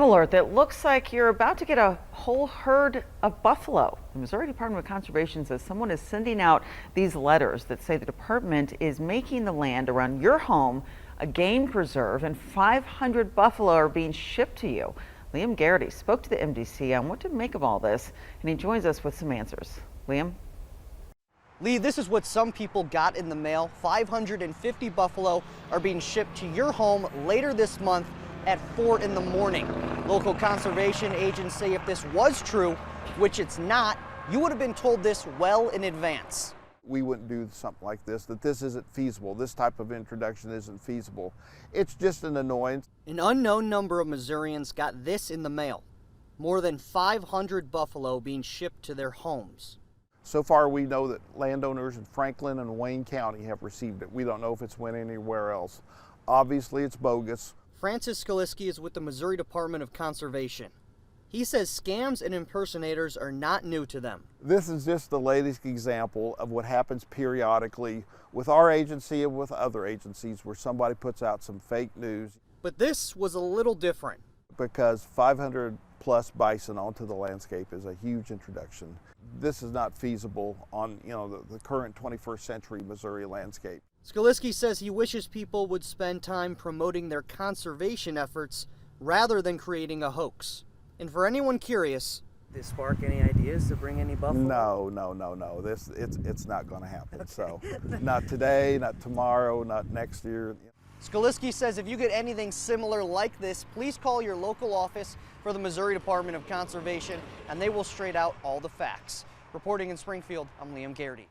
Alert that looks like you're about to get a whole herd of buffalo. The Missouri Department of Conservation says someone is sending out these letters that say the department is making the land around your home a game preserve and 500 buffalo are being shipped to you. Liam Garrity spoke to the MDC on what to make of all this, and he joins us with some answers. Liam? Lee, this is what some people got in the mail. 550 buffalo are being shipped to your home later this month at 4 in the morning. Local conservation agents say if this was true, which it's not, you would have been told this well in advance. We wouldn't do something like this, that this isn't feasible. This type of introduction isn't feasible. It's just an annoyance. An unknown number of Missourians got this in the mail. More than 500 buffalo being shipped to their homes. So far, we know that landowners in Franklin and Wayne County have received it. We don't know if it's went anywhere else. Obviously, it's bogus. Francis Skaliski is with the Missouri Department of Conservation. He says scams and impersonators are not new to them. This is just the latest example of what happens periodically with our agency and with other agencies where somebody puts out some fake news. But this was a little different. Because 500 plus bison onto the landscape is a huge introduction. This is not feasible on the current 21st century Missouri landscape. Skaliski says he wishes people would spend time promoting their conservation efforts rather than creating a hoax. And for anyone curious, did this spark any ideas to bring any buffalo? No. It's not going to happen. Okay. So not today, not tomorrow, not next year. Skaliski says if you get anything similar like this, please call your local office for the Missouri Department of Conservation and they will straight out all the facts. Reporting in Springfield, I'm Liam Garrity.